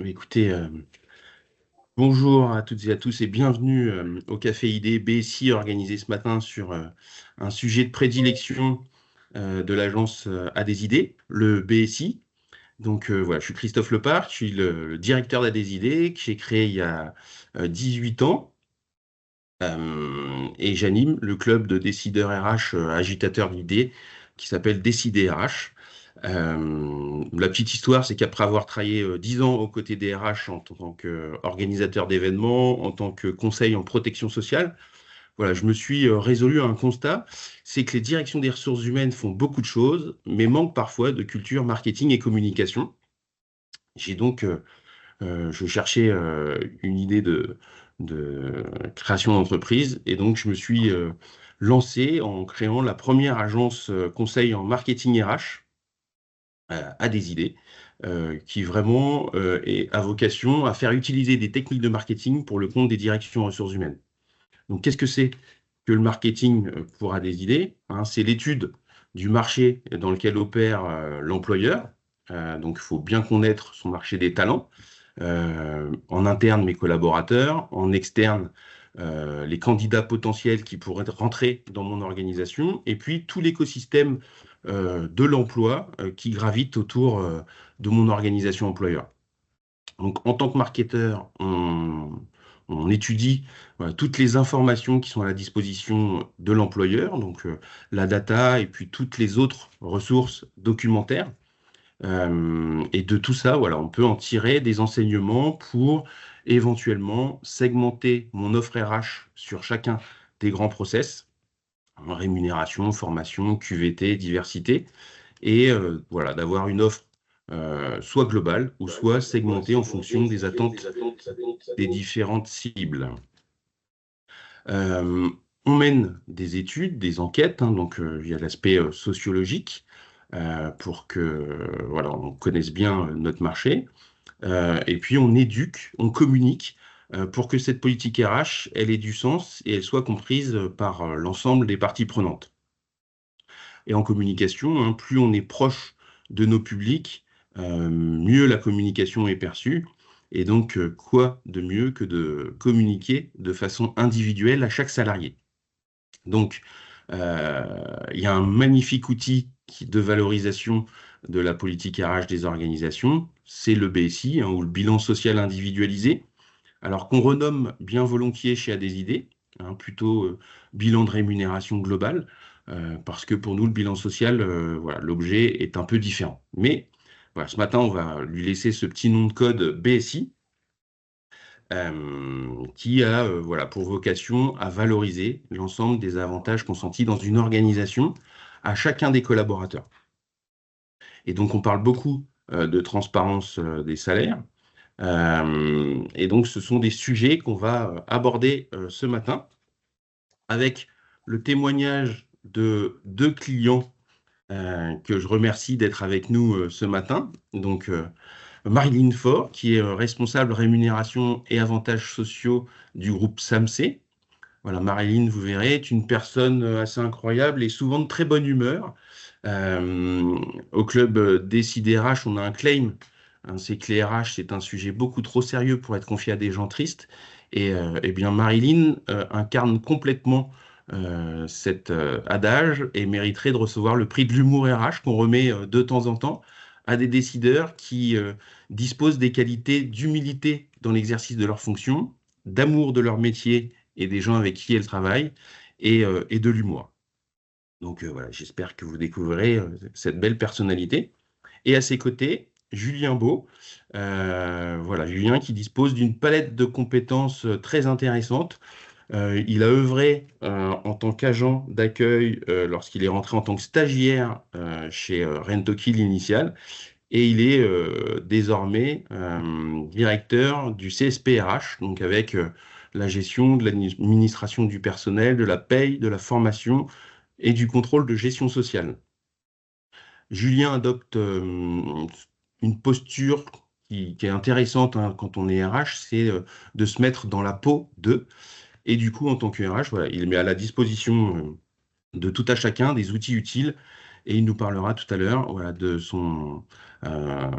Écoutez, bonjour à toutes et à tous et bienvenue au Café ID BSI organisé ce matin sur un sujet de prédilection de l'agence à des idées, le BSI. Donc voilà, je suis Christophe Lepart, je suis le directeur d'ADES idées que j'ai créé il y a 18 ans et j'anime le club de décideurs RH agitateurs d'idées qui s'appelle Décider RH. La petite histoire, c'est qu'après avoir travaillé 10 ans aux côtés des RH en tant qu'organisateur d'événements, en tant que conseil en protection sociale, voilà, je me suis résolu à un constat, c'est que les directions des ressources humaines font beaucoup de choses, mais manquent parfois de culture marketing et communication. J'ai donc je cherchais une idée de création d'entreprise et donc je me suis lancé en créant la première agence conseil en marketing RH à des idées qui vraiment a vocation à faire utiliser des techniques de marketing pour le compte des directions ressources humaines. Donc qu'est-ce que c'est que le marketing pour à des idées, hein? C'est l'étude du marché dans lequel opère l'employeur. Donc il faut bien connaître son marché des talents en interne mes collaborateurs, en externe les candidats potentiels qui pourraient rentrer dans mon organisation, et puis tout l'écosystème de l'emploi qui gravite autour de mon organisation employeur. Donc en tant que marketeur, on étudie voilà, toutes les informations qui sont à la disposition de l'employeur, donc la data et puis toutes les autres ressources documentaires. Et de tout ça, voilà, on peut en tirer des enseignements pour éventuellement segmenter mon offre RH sur chacun des grands process, hein, rémunération, formation, QVT, diversité, et voilà, d'avoir une offre soit globale ou soit segmentée en fonction des attentes des différentes cibles. Euh, on mène des études, des enquêtes, hein, donc il y a l'aspect sociologique pour que voilà, on connaisse bien notre marché. Et puis on éduque, on communique pour que cette politique RH, elle ait du sens et elle soit comprise par l'ensemble des parties prenantes. Et en communication, hein, plus on est proche de nos publics, mieux la communication est perçue. Et donc, quoi de mieux que de communiquer de façon individuelle à chaque salarié? Donc, il y a un magnifique outil de valorisation de la politique RH des organisations, c'est le BSI, hein, ou le bilan social individualisé, alors qu'on renomme bien volontiers chez ADES, hein, plutôt bilan de rémunération globale, parce que pour nous, le bilan social, voilà, l'objet est un peu différent. Mais voilà, ce matin, on va lui laisser ce petit nom de code BSI, qui a voilà, pour vocation à valoriser l'ensemble des avantages consentis dans une organisation à chacun des collaborateurs. Et donc, on parle beaucoup de transparence des salaires. Et donc, ce sont des sujets qu'on va aborder ce matin avec le témoignage de deux clients que je remercie d'être avec nous ce matin. Donc, Marilyn Faure, qui est responsable rémunération et avantages sociaux du groupe SAMC. Voilà, Marilyn, vous verrez, est une personne assez incroyable et souvent de très bonne humeur. Euh, Au club Décidérage, on a un claim, hein, c'est que les RH, c'est un sujet beaucoup trop sérieux pour être confié à des gens tristes. Et eh bien, Marilyn incarne complètement cet adage et mériterait de recevoir le prix de l'humour RH qu'on remet de temps en temps à des décideurs qui disposent des qualités d'humilité dans l'exercice de leurs fonctions, d'amour de leur métier et des gens avec qui elles travaillent, et de l'humour. Donc voilà, j'espère que vous découvrirez cette belle personnalité. Et à ses côtés, Julien Beau, voilà, Julien qui dispose d'une palette de compétences très intéressante. Il a œuvré en tant qu'agent d'accueil lorsqu'il est rentré en tant que stagiaire chez Rentoki l'Initial. Et il est désormais directeur du CSPRH, donc avec la gestion de l'administration du personnel, de la paye, de la formation et du contrôle de gestion sociale. Julien adopte une posture qui est intéressante hein, quand on est RH, c'est de se mettre dans la peau d'eux. Et du coup, en tant que RH, voilà, il met à la disposition de tout à chacun des outils utiles et il nous parlera tout à l'heure voilà, de son euh,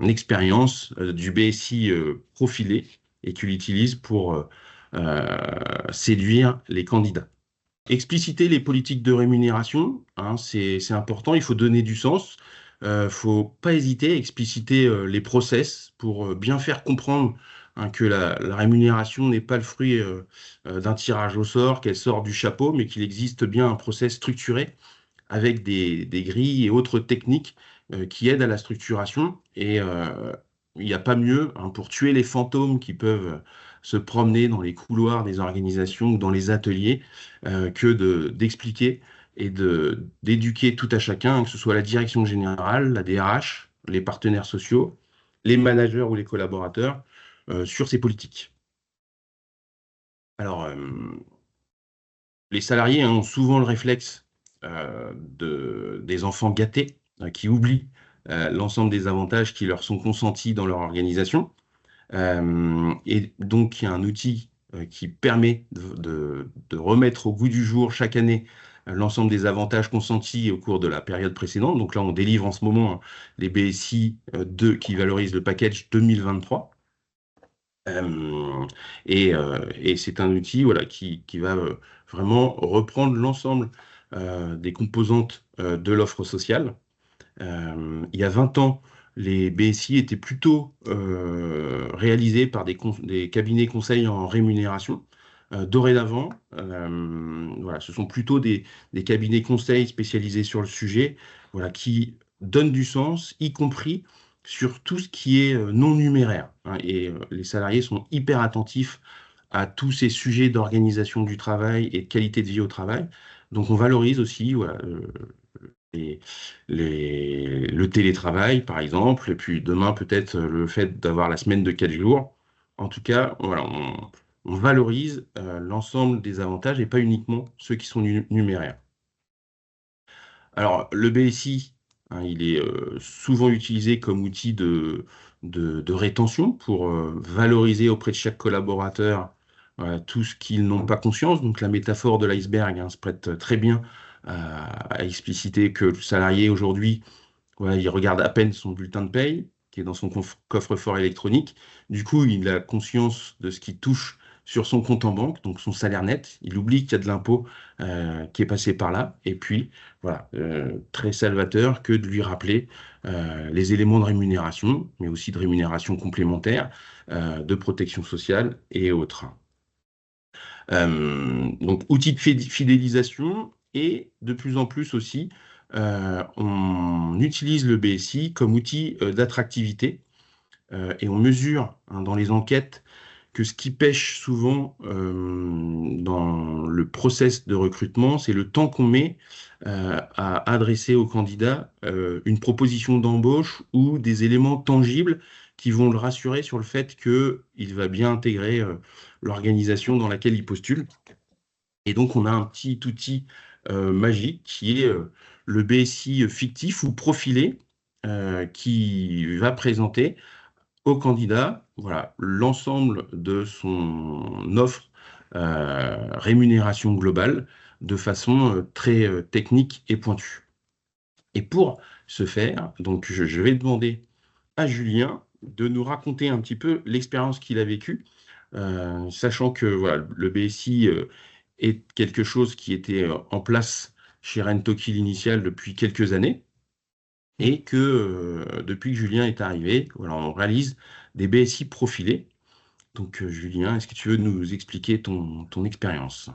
expérience du BSI profilé et qu'il utilise pour séduire les candidats. Expliciter les politiques de rémunération, hein, c'est important, il faut donner du sens. Faut pas hésiter à expliciter les process pour bien faire comprendre hein, que la rémunération n'est pas le fruit d'un tirage au sort, qu'elle sort du chapeau, mais qu'il existe bien un process structuré avec des grilles et autres techniques qui aident à la structuration. Et il n'y a pas mieux hein, pour tuer les fantômes qui peuvent se promener dans les couloirs des organisations ou dans les ateliers que d'expliquer et d'éduquer tout à chacun, que ce soit la direction générale, la DRH, les partenaires sociaux, les managers ou les collaborateurs, sur ces politiques. Alors, les salariés hein, ont souvent le réflexe des enfants gâtés qui oublient l'ensemble des avantages qui leur sont consentis dans leur organisation. Et donc, il y a un outil qui permet de remettre au goût du jour chaque année l'ensemble des avantages consentis au cours de la période précédente. Donc là, on délivre en ce moment hein, les BSI 2 qui valorisent le package 2023. Euh, et c'est un outil voilà, qui va vraiment reprendre l'ensemble des composantes de l'offre sociale. Il y a 20 ans, les BSI étaient plutôt réalisés par des cabinets conseils en rémunération. Dorénavant, voilà, ce sont plutôt des cabinets conseils spécialisés sur le sujet, voilà, qui donnent du sens, y compris sur tout ce qui est non numéraire, hein. Et les salariés sont hyper attentifs à tous ces sujets d'organisation du travail et de qualité de vie au travail. Donc on valorise aussi voilà, les- le télétravail, par exemple, et puis demain, peut-être le fait d'avoir la semaine de 4 jours. En tout cas, voilà, on valorise l'ensemble des avantages et pas uniquement ceux qui sont numéraires. Alors, le BSI, hein, il est souvent utilisé comme outil de rétention pour valoriser auprès de chaque collaborateur tout ce qu'ils n'ont pas conscience. Donc, la métaphore de l'iceberg hein, se prête très bien à expliciter que le salarié aujourd'hui, voilà, il regarde à peine son bulletin de paye qui est dans son coffre-fort électronique. Du coup, il a conscience de ce qui touche sur son compte en banque, donc son salaire net. Il oublie qu'il y a de l'impôt qui est passé par là. Et puis, voilà, très salvateur que de lui rappeler les éléments de rémunération, mais aussi de rémunération complémentaire, de protection sociale et autres. Donc, outil de fidélisation et de plus en plus aussi, on utilise le BSI comme outil d'attractivité et on mesure hein, dans les enquêtes que ce qui pêche souvent dans le process de recrutement, c'est le temps qu'on met à adresser au candidat une proposition d'embauche ou des éléments tangibles qui vont le rassurer sur le fait qu'il va bien intégrer l'organisation dans laquelle il postule. Et donc, on a un petit outil magique qui est le BSI fictif ou profilé qui va présenter au candidat voilà, l'ensemble de son offre rémunération globale de façon très technique et pointue. Et pour ce faire, donc je vais demander à Julien de nous raconter un petit peu l'expérience qu'il a vécue, sachant que voilà, le BSI est quelque chose qui était en place chez Rentokil Initial depuis quelques années et que depuis que Julien est arrivé, voilà, on réalise des BSI profilés. Donc Julien, est-ce que tu veux nous expliquer ton expérience?